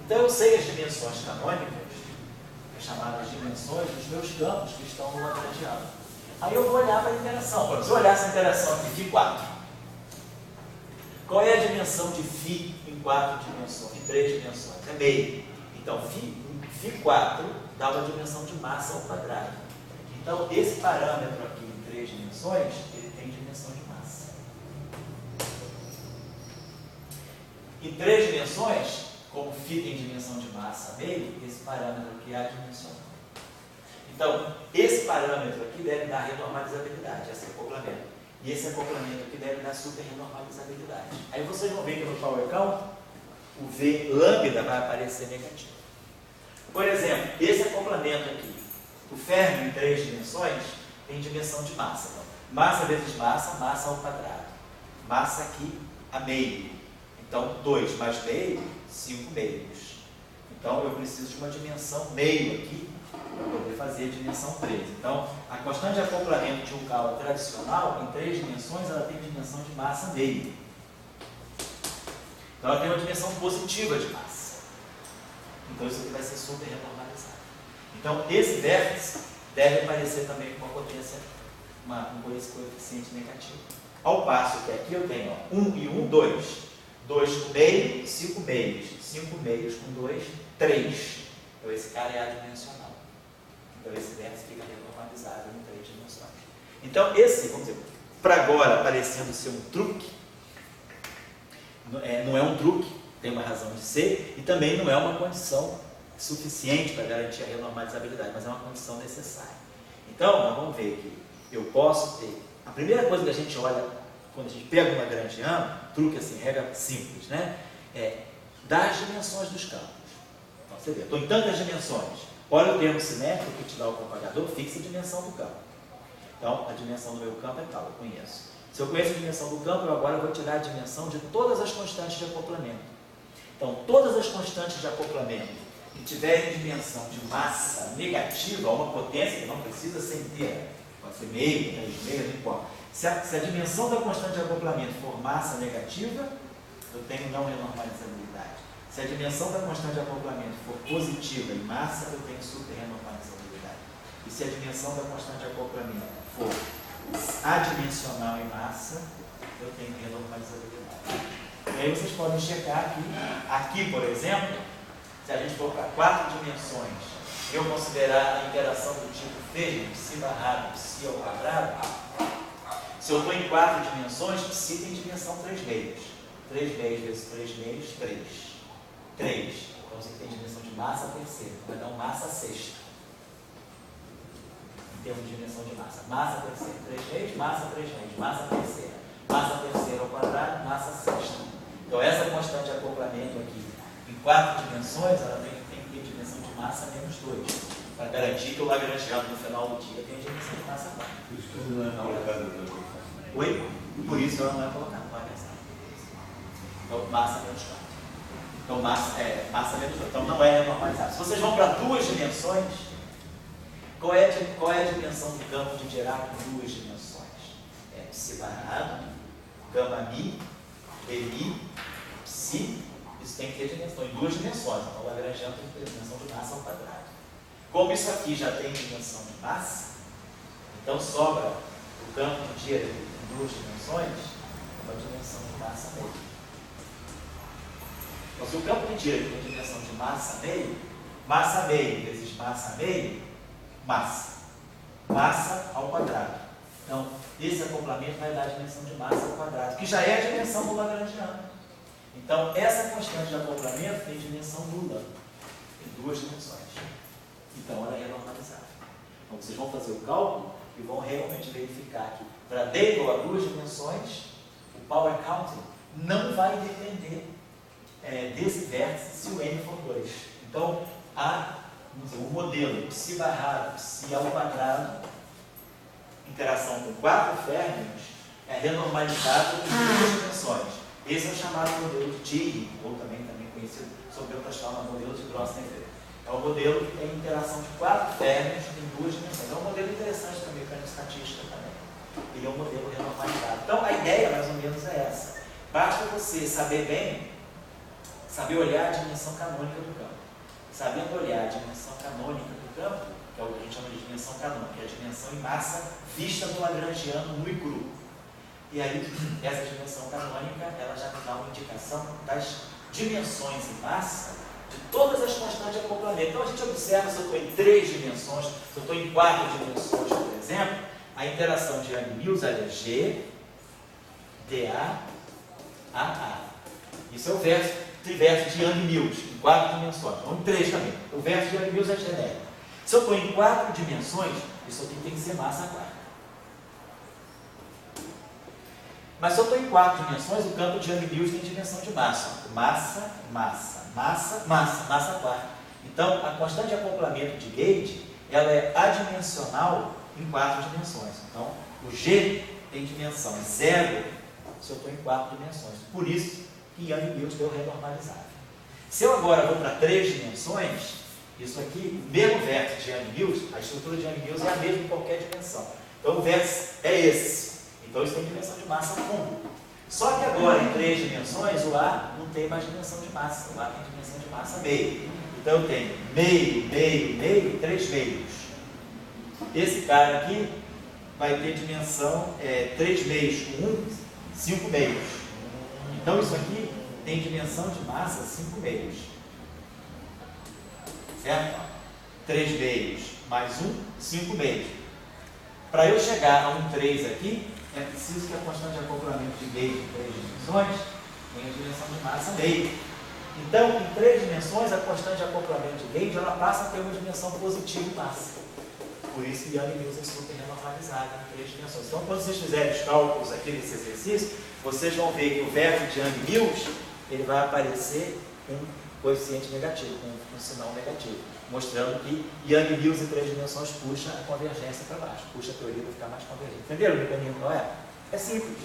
Então eu sei as dimensões canônicas, as chamadas dimensões dos meus campos que estão no lagrangiano. Aí eu vou olhar para a interação. Se eu olhar essa interação aqui, φ4. Qual é a dimensão de φ em 4 dimensões, em 3 dimensões? É meio. Então φ4 dá uma dimensão de massa ao quadrado. Então esse parâmetro aqui em 3 dimensões, ele tem dimensão de massa. Em 3 dimensões, como φ tem dimensão de massa meio, esse parâmetro aqui é adimensional. Então, esse parâmetro aqui deve dar renormalizabilidade, esse acoplamento. E esse acoplamento aqui deve dar superrenormalizabilidade. Aí vocês vão ver que no Power Count, o V lambda vai aparecer negativo. Por exemplo, esse acoplamento aqui, o Fermi em 3 dimensões, tem dimensão de massa. Então, massa vezes massa ao quadrado. Massa aqui a meio. Então, 2 mais meio, 5 meios. Então, eu preciso de uma dimensão meio aqui para poder fazer a dimensão 3. Então, a constante de acoplamento de um cálculo tradicional, em 3 dimensões, ela tem dimensão de massa meio. Então, ela tem uma dimensão positiva de massa. Então, isso aqui vai ser super renormalizado. Então, esse vértice deve aparecer também com uma potência, um coeficiente negativo. Ao passo que aqui eu tenho 1 e 1, 2. 2 com meio, 5 meios. 5 meios com 2, 3. Então, esse cara é adimensional. Então, esse vértice fica renormalizado em 3 dimensões. Então, esse, vamos dizer, para agora, parecendo ser um truque, não é um truque, tem uma razão de ser, e também não é uma condição suficiente para garantir a renormalizabilidade, mas é uma condição necessária. Então, nós vamos ver que eu posso ter... A primeira coisa que a gente olha, quando a gente pega uma Lagrangiano, truque assim, regra simples, né? É das dimensões dos campos. Então, você vê, estou em tantas dimensões. Olha o termo simétrico que te dá o propagador, fixa a dimensão do campo. Então, a dimensão do meu campo é tal, eu conheço. Se eu conheço a dimensão do campo, eu agora vou tirar a dimensão de todas as constantes de acoplamento. Então, todas as constantes de acoplamento que tiverem dimensão de massa negativa, uma potência que não precisa ser inteira, pode ser meio, 3 meios, não importa. Se a dimensão da constante de acoplamento for massa negativa, eu tenho não renormalizabilidade. Se a dimensão da constante de acoplamento for positiva em massa, eu tenho super renormalizabilidade. E se a dimensão da constante de acoplamento for adimensional em massa, eu tenho renormalizabilidade. E aí vocês podem checar aqui, por exemplo, se a gente for para 4 dimensões, eu considerar a interação do tipo φ, psi barrado, psi ao quadrado, se eu estou em 4 dimensões, psi tem dimensão 3 meios. 3 meios vezes 3 meios, 3. 3. Então você tem dimensão de massa terceira, vai dar um massa sexta. Em termos de dimensão de massa. Massa terceira, 3 meios, massa 3 meios, massa terceira. Massa terceira ao quadrado, massa sexta. Então essa constante de acoplamento aqui, em 4 dimensões, ela tem que ter dimensão de massa menos 2. Para garantir que o Lagrangiano no final do dia tem dimensão de massa 4. Por isso que não é colocado. Oi? Por isso ela não é colocada, não vai pensar. Então, massa menos 4. Então, massa menos 2. Então, não é renormalizado. Se vocês vão para 2 dimensões, qual é a dimensão do campo de Dirac em 2 dimensões? É psi barrado, gama mi, dmi, psi. Isso tem que ter dimensão em 2 dimensões. Então, o Lagrangiano tem que ter dimensão de massa ao quadrado. Como isso aqui já tem dimensão de massa, então sobra o campo de Dirac em 2 dimensões, uma dimensão de massa meio. Então, se o campo de Dirac tem dimensão de massa meio vezes massa meio, massa. Massa ao quadrado. Então, esse acoplamento vai dar a dimensão de massa ao quadrado, que já é a dimensão do Lagrangiano. Então, essa constante de acoplamento tem dimensão nula, tem duas dimensões. Então, ela é renormalizável. Então, vocês vão fazer o cálculo e vão realmente verificar que para D igual a duas dimensões, o power counting não vai depender desse vértice se o n for 2. Então, o modelo psi barrado, psi ao quadrado, interação com 4 férmions, é renormalizado em duas dimensões. Esse é o chamado modelo de Thiem, ou também conhecido sob outras formas, modelo de Grothendieck. É um modelo que tem interação de 4 férmions em duas dimensões. É um modelo interessante para a mecânica estatística também. Ele é um modelo renormalizado. Então, a ideia, mais ou menos, é essa. Basta você saber olhar a dimensão canônica do campo. Sabendo olhar a dimensão canônica do campo, que é o que a gente chama de dimensão canônica, que é a dimensão em massa vista no lagrangiano nu e cru. E aí, essa dimensão canônica, ela já me dá uma indicação das dimensões em massa de todas as constantes de acoplamento. Então, a gente observa se eu estou em 3 dimensões, se eu estou em 4 dimensões, por exemplo, a interação de Yang-Mills é G, dA, AA. Isso é o triverso de Yang-Mills, em 4 dimensões, ou em 3 também. O verso de Yang-Mills é genérico. Se eu estou em 4 dimensões, isso aqui tem que ser massa quarta. Mas se eu estou em 4 dimensões, o campo de Yang-Mills tem dimensão de massa. Massa, massa, massa, massa, massa quarta. Então, a constante de acoplamento de Gage, ela é adimensional em 4 dimensões. Então, o G tem dimensão 0 se eu estou em 4 dimensões. Por isso que Yang-Mills deu renormalizável. Se eu agora vou para 3 dimensões, isso aqui, o mesmo vértice de Yang-Mills, a estrutura de Yang-Mills é a mesma em qualquer dimensão. Então, o vértice é esse. Então, isso tem dimensão de massa fundo. Só que agora, em 3 dimensões, o A não tem mais dimensão de massa. O A tem dimensão de massa meio. Então, eu tenho meio, meio, meio, 3 meios. Esse cara aqui vai ter dimensão 3 meios com 1, 5 meios. Então, isso aqui tem dimensão de massa 5 meios. Certo? 3 meios mais 1, 5 meios. Para eu chegar a um 3 aqui, é preciso que a constante de acoplamento de Gage em 3 dimensões tenha a dimensão de massa meio. Então, em 3 dimensões, a constante de acoplamento de Gage ela passa a ter uma dimensão positiva em massa. Por isso que Yang-Mills é super renormalizável em 3 dimensões. Então, quando vocês fizerem os cálculos aqui nesse exercício, vocês vão ver que o vértice de Yang-Mills ele vai aparecer com um coeficiente negativo, com um sinal negativo, mostrando que Yang-Mills em 3 dimensões puxa a convergência para baixo, puxa a teoria para ficar mais convergente. Entenderam o mecanismo qual é? É simples.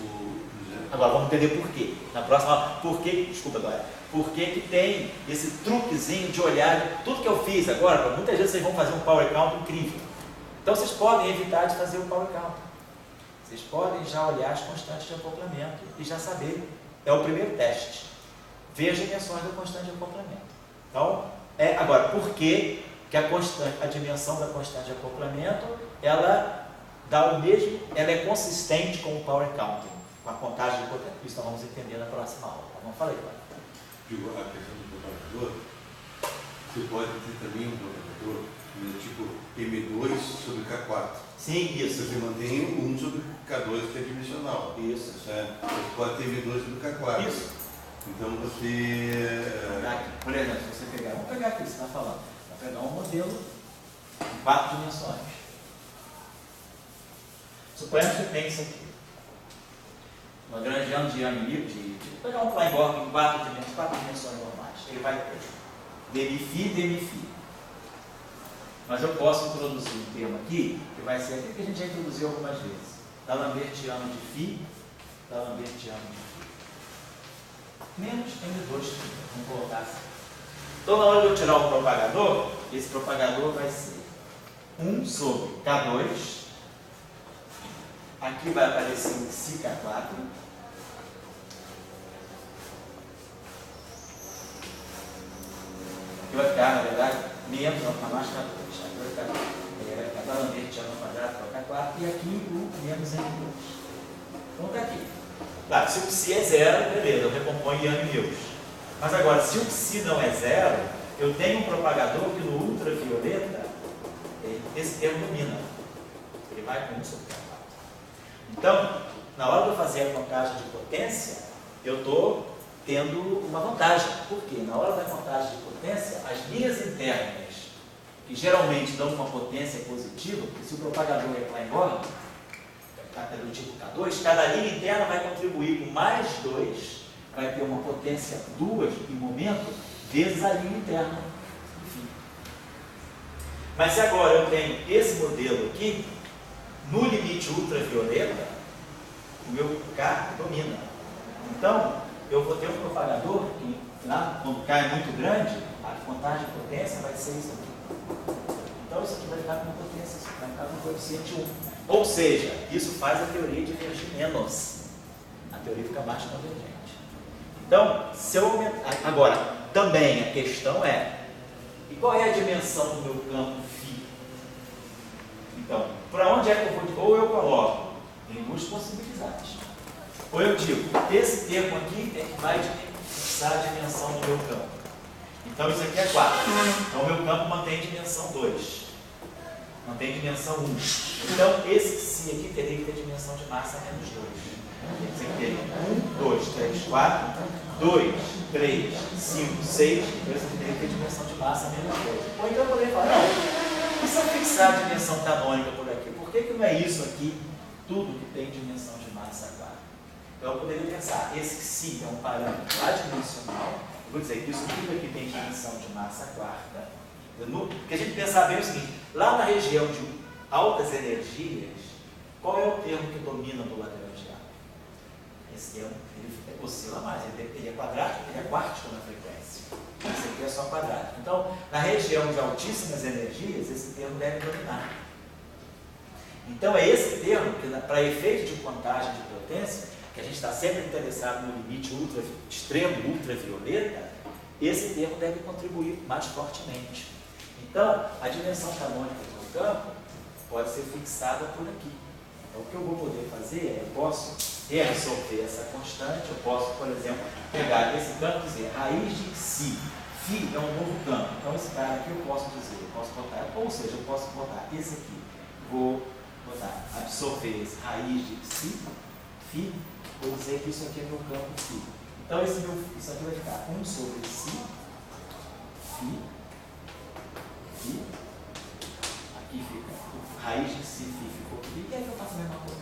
Agora vamos entender por quê. Na próxima aula, por que que tem esse truquezinho de olhar tudo que eu fiz agora, muitas vezes vocês vão fazer um power count incrível. Então vocês podem evitar de fazer o power count. Vocês podem já olhar as constantes de acoplamento e já saber. É o primeiro teste. Ver as dimensões da constante de acoplamento. Então, agora, por que a dimensão da constante de acoplamento, ela dá o mesmo, ela é consistente com o power counting, com a contagem de potência. Isso nós vamos entender na próxima aula. Tá bom? Falei, agora. Digo, a questão do propagador, você pode ter também um propagador tipo M2 sobre K4. Sim, isso. Você mantém 1 sobre K2 que é dimensional. Isso. Certo? Você pode ter M2 sobre K4. Isso. Então você... Por exemplo, se você pegar, vamos pegar aqui, você está falando, vai pegar um modelo em 4 dimensões. Suponhamos que tem isso aqui. Uma Lagrangiano de Yang-Mills, vou pegar um Klein-Borg em 4 dimensões normais. Ele vai ter dmi-φ, dmi-φ. Mas eu posso introduzir um termo aqui, que vai ser aquilo que a gente já introduziu algumas vezes. D'Alembertiano de φ, D'Alembertiano de φ. Menos M2, vamos colocar assim. Então, na hora de eu tirar o propagador, esse propagador vai ser 1 sobre K2. Aqui vai aparecer um πk4. Aqui vai ficar, na verdade, menos, não, para mais K2. Aqui vai ficar D'Alembertiano ao quadrado para K4 e aqui o menos M2. Então está aqui. Claro, se o psi é 0, beleza, eu recomponho Yang-Mills. Mas agora, se o psi não é 0, eu tenho um propagador que no ultravioleta, esse termo domina. Ele vai com 1 sobre K4. Então, na hora de eu fazer a contagem de potência, eu estou tendo uma vantagem. Por quê? Na hora da contagem de potência, as linhas internas, que geralmente dão uma potência positiva, porque se o propagador é lá embora, do tipo K2, cada linha interna vai contribuir com mais 2, vai ter uma potência 2 em momento, vezes a linha interna. Enfim. Mas se agora eu tenho esse modelo aqui, no limite ultravioleta, o meu K domina. Então, eu vou ter um propagador que, lá, quando K é muito grande, a contagem de potência vai ser isso aqui. Então, isso aqui vai ficar com potência, isso vai ficar com coeficiente 1. Ou seja, isso faz a teoria divergir menos. A teoria fica mais convergente. Então, se eu aumentar... Agora, também a questão é, e qual é a dimensão do meu campo φ? Então, para onde é que eu vou... Ou eu coloco, tem duas possibilidades. Ou eu digo, esse termo aqui é que vai fixar a dimensão do meu campo. Então, isso aqui é 4. Então, o meu campo mantém dimensão 2. Mantém dimensão 1. Então, esse Si aqui teria que ter dimensão de massa menos 2. Isso aqui teria 1, 2, 3, 4, 2, 3, 5, 6. Então, isso aqui teria que ter dimensão de massa menos 2. Ou então eu poderia falar, não, e se eu fixar a dimensão canônica por aqui? Por que não é isso aqui, tudo que tem dimensão de massa 4? Então, eu poderia pensar, esse Si é um parâmetro adimensional. Eu vou dizer que isso tudo aqui tem dimensão de massa quarta. Porque a gente pensar bem o seguinte, lá na região de altas energias, qual é o termo que domina do Lagrangiano? Esse termo, ele oscila mais, ele é quadrático, ele é quartico na frequência. Esse aqui é só quadrático. Então, na região de altíssimas energias, esse termo deve dominar. Então, é esse termo que, para efeito de contagem de potência, que a gente está sempre interessado no limite extremo ultravioleta, esse termo deve contribuir mais fortemente. Então, a dimensão canônica do campo pode ser fixada por aqui. Então, o que eu vou poder fazer é, eu posso resolver essa constante, eu posso, por exemplo, pegar esse campo e dizer raiz de Si. Φ é um novo campo. Então, esse cara aqui eu posso dizer, eu posso botar, ou seja, eu posso botar esse aqui, vou botar, absorver esse raiz de Si, Φ, vou dizer que isso aqui é meu campo Φ. Então, isso aqui vai ficar 1 sobre Si, Φ, aqui fica raiz de Si, Φ ficou aqui, e aí eu faço a mesma coisa.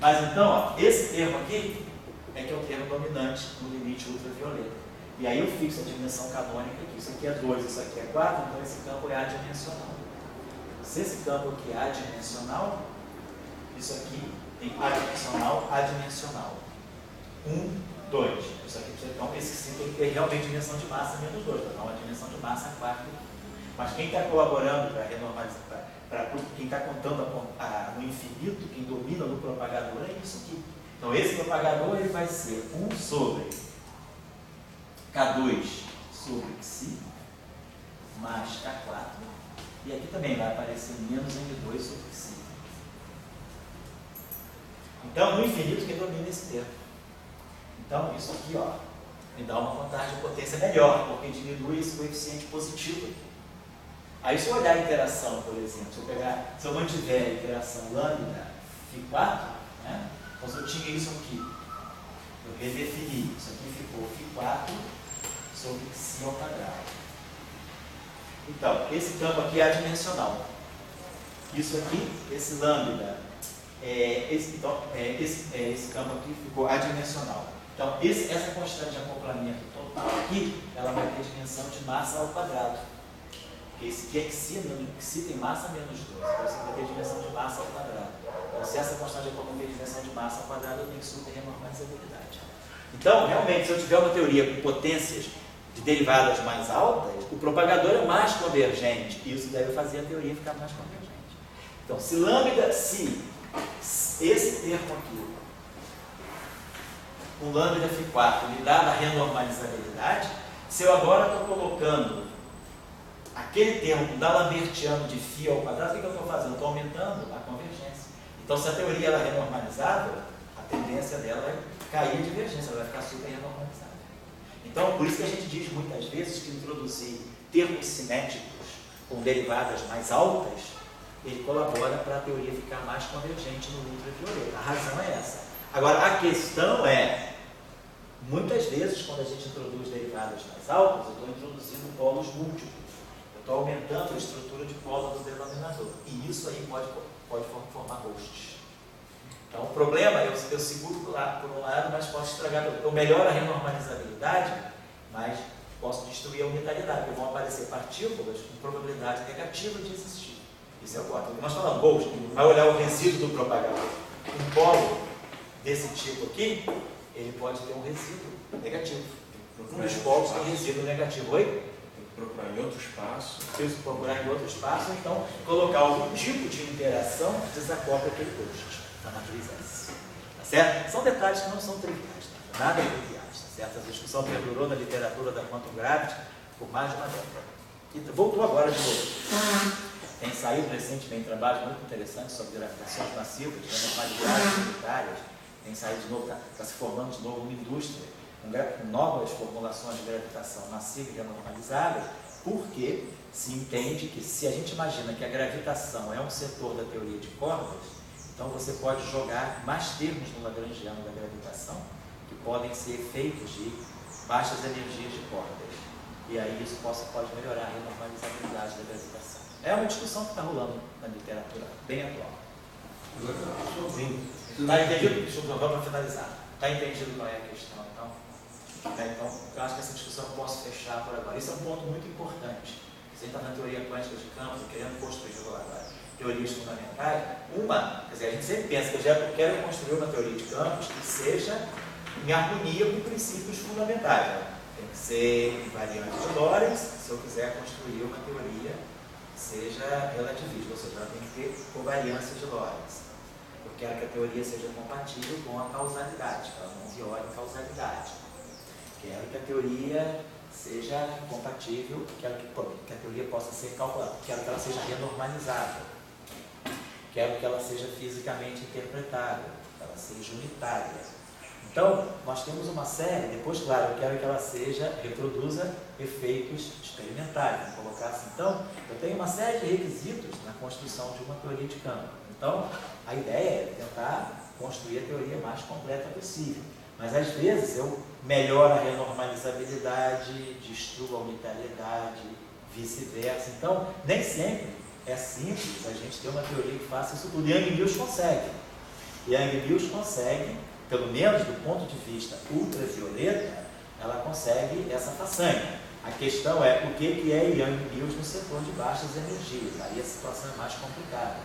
Mas então, ó, esse termo aqui é que é o termo dominante no limite ultravioleta. E aí eu fixo a dimensão canônica aqui. Isso aqui é 2, isso aqui é 4, então esse campo é adimensional. Se esse campo aqui é adimensional, isso aqui tem adimensional, adimensional. 1, 2. Isso aqui precisa, então, esse sim tem que ter realmente dimensão de massa menos 2, para dar uma dimensão de massa 4. Mas quem está colaborando para renormalizar, quem está contando no infinito, quem domina no propagador é isso aqui. Então esse propagador ele vai ser 1 sobre K2 sobre Xi mais K4. E aqui também vai aparecer menos M2 sobre Xi. Então no infinito quem domina esse termo. Então isso aqui ó, me dá uma contagem de potência melhor, porque diminui esse coeficiente positivo aqui. Aí se eu olhar a interação, por exemplo, se eu mantiver a interação lambda Φ4, né? Então se eu tinha isso aqui, eu redefini, isso aqui ficou Φ4 sobre Xi ao quadrado. Então, esse campo aqui é adimensional. Isso aqui, esse lambda, esse campo aqui ficou adimensional. Então, essa constante de acoplamento total aqui, ela vai ter dimensão de massa ao quadrado. Esse aqui é Xi tem massa menos 2, então você vai ter dimensão de massa ao quadrado. Então, se essa constante de acoplamento tem dimensão de massa ao quadrado, eu tenho que subir a renormalizabilidade. Então, realmente, se eu tiver uma teoria com potências de derivadas mais altas, o propagador é mais convergente, e isso deve fazer a teoria ficar mais convergente. Então, se lambda, se esse termo aqui, o lambda Φ4, me dá a renormalizabilidade, se eu agora estou colocando aquele termo da Lambertiano de Φ ao quadrado, o que eu estou fazendo? Estou aumentando a convergência. Então, se a teoria ela é renormalizável, a tendência dela é cair a divergência, ela vai ficar super renormalizável. Então, por isso que a gente diz muitas vezes que introduzir termos cinéticos com derivadas mais altas, ele colabora para a teoria ficar mais convergente no ultravioleta. A razão é essa. Agora, a questão é, Muitas vezes, quando a gente introduz derivadas mais altas, eu estou introduzindo polos múltiplos. Eu estou aumentando a estrutura de polo do denominador. E isso aí pode formar ghosts. Então, o problema, eu seguro por um lado, mas posso estragar. Eu melhoro a renormalizabilidade, mas posso destruir a unitariedade, porque vão aparecer partículas com probabilidade negativa de existir. Isso é o quarto. Nós falamos ghost, vai olhar o resíduo do propagador. Um polo desse tipo aqui, ele pode ter um resíduo negativo. Um dos polos tem resíduo negativo. Oi? Tem que procurar em outro espaço. Preciso procurar em outro espaço, então colocar algum tipo de interação que desacopla aquele ghost na matriz S. Tá certo? São detalhes que não são triviais, tá? Nada triviais, tá certo? A discussão perdurou na literatura da Quantum Gravity por mais de uma década. E voltou agora de novo. Tem saído recentemente trabalhos muito interessantes sobre gravitações massivas, anormalidades unitárias. Tem saído de novo, está se formando de novo uma indústria com novas formulações de gravitação massiva e anormalizável, porque se entende que se a gente imagina que a gravitação é um setor da teoria de cordas, então você pode jogar mais termos no lagrangiano da gravitação, que podem ser efeitos de baixas energias de cordas. E aí isso pode melhorar a renormalizabilidade da gravitação. É uma discussão que está rolando na literatura, bem atual. Está entendido? Deixa eu vamos finalizar. Está entendido qual é a questão, então? Então, eu acho que essa discussão eu posso fechar por agora. Isso é um ponto muito importante. Você está na teoria quântica de campos, querendo construir agora teorias fundamentais. Quer dizer, a gente sempre pensa que eu quero construir uma teoria de campos que seja em harmonia com princípios fundamentais. Né? Tem que ser invariante de Lorentz, se eu quiser construir uma teoria que seja relativista, ou seja, ela tem que ter covariância de Lorentz. Eu quero que a teoria seja compatível com a causalidade, que ela não viole a causalidade. Quero que a teoria seja compatível, quero que a teoria possa ser calculada, quero que ela seja renormalizável, quero que ela seja fisicamente interpretável, que ela seja unitária. Então, nós temos uma série, depois, claro, eu quero que ela reproduza efeitos experimentais, vamos colocar assim. Então, eu tenho uma série de requisitos na construção de uma teoria de campo. Então, a ideia é tentar construir a teoria mais completa possível. Mas, às vezes, eu melhoro a renormalizabilidade, destruo a unitariedade, vice-versa. Então, nem sempre é simples a gente ter uma teoria que faça isso tudo. Young Mills consegue. Young Mills consegue, pelo menos do ponto de vista ultravioleta, ela consegue essa façanha. A questão é o que é Young Mills no setor de baixas energias. Aí a situação é mais complicada.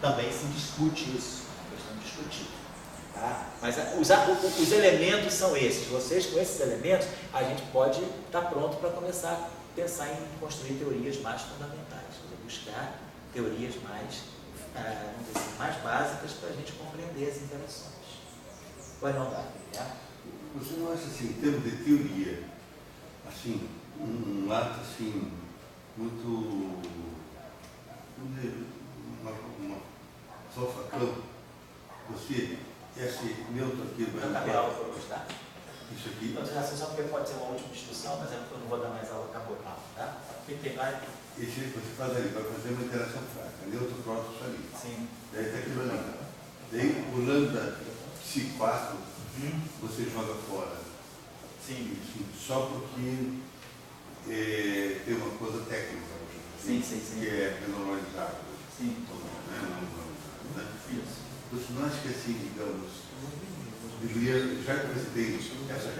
Também se discute isso, é uma questão discutível. Tá? Mas os elementos são esses. Vocês, com esses elementos, a gente pode estar pronto para começar a pensar em construir teorias mais fundamentais, buscar teorias mais, vamos dizer assim, mais básicas para a gente compreender as interações. Vai não dar, né? Você não acha assim, em termos de teoria, assim, um ato assim, muito, vamos dizer, uma sofacão, você, esse neutro aqui vai... Não cabe aula para hoje, tá? Isso aqui... Então, só porque pode ser uma última discussão, mas eu não vou dar mais aula, acabou a aula, tá? Fiquem lá. Esse você faz ali, vai fazer uma interação fraca, neutro próximo ali. Sim. Daí está aqui o lambda. Daí o lambda psi 4, você joga fora. Sim. Isso, só porque tem uma coisa técnica. Sim, sim, sim. Que é renormalizável. Sim. Né? Isso. Você não acha que assim, digamos, deveria, já que você tem essa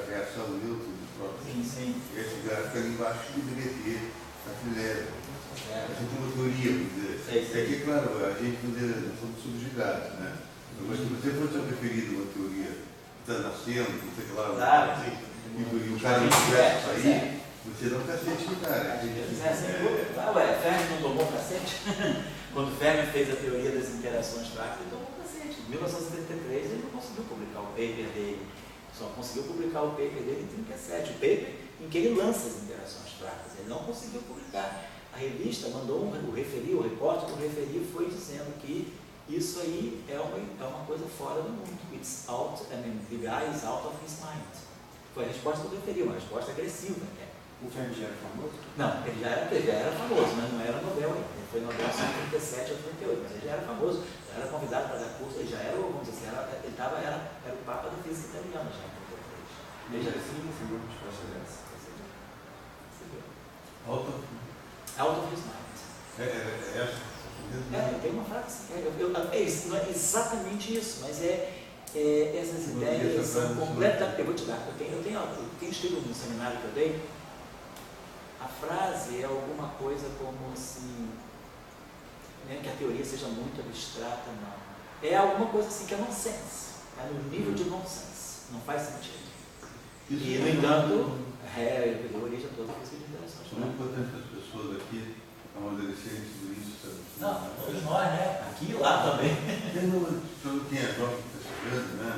reação neutro de prótons, esse gráfico ali embaixo deveria ter a filéria. A gente tem uma teoria, por dizer. É que, claro, a gente não somos subjugados, né? Mas se você fosse preferido uma teoria que está nascendo, não sei lá, e o cara não tivesse sair, você dá um cacete no cara. Fermi não tomou um cacete? Quando Fermi fez a teoria das interações fracas, ele tomou um cacete. Em 1973 ele não conseguiu publicar o paper dele. Só conseguiu publicar o paper dele em 1937. O paper em que ele lança as interações fracas. Ele não conseguiu publicar. A revista mandou o repórter do referi foi dizendo que isso aí é uma coisa fora do mundo. It's out, the guy is out of his mind. Foi a resposta do referi, uma resposta agressiva. Né? O Fermi já era famoso? Não, ele já era famoso, mas não era Nobel ainda. Ele foi Nobel em 37 ou 38, mas ele já era famoso, já era convidado para dar curso, ele já era, vamos dizer assim, era o Papa da Física Italiana já em 33. Veja assim, esse grupo de procedência. Out of his mind. É essa? Tem uma frase assim, não é exatamente isso, mas essas ideias são completamente. Eu vou te dar, eu tenho estudo no seminário que eu dei, a frase é alguma coisa como assim, não é que a teoria seja muito abstrata, não. É alguma coisa assim que é nonsense, é no nível de nonsense, não faz sentido. E, no entanto, deu origem a toda a coisa de interações. É muito importante para as pessoas aqui amadurecerem tudo isso, sabe? Não, todos nós, né? Aqui e lá também. Quem é jovem, está chegando, né?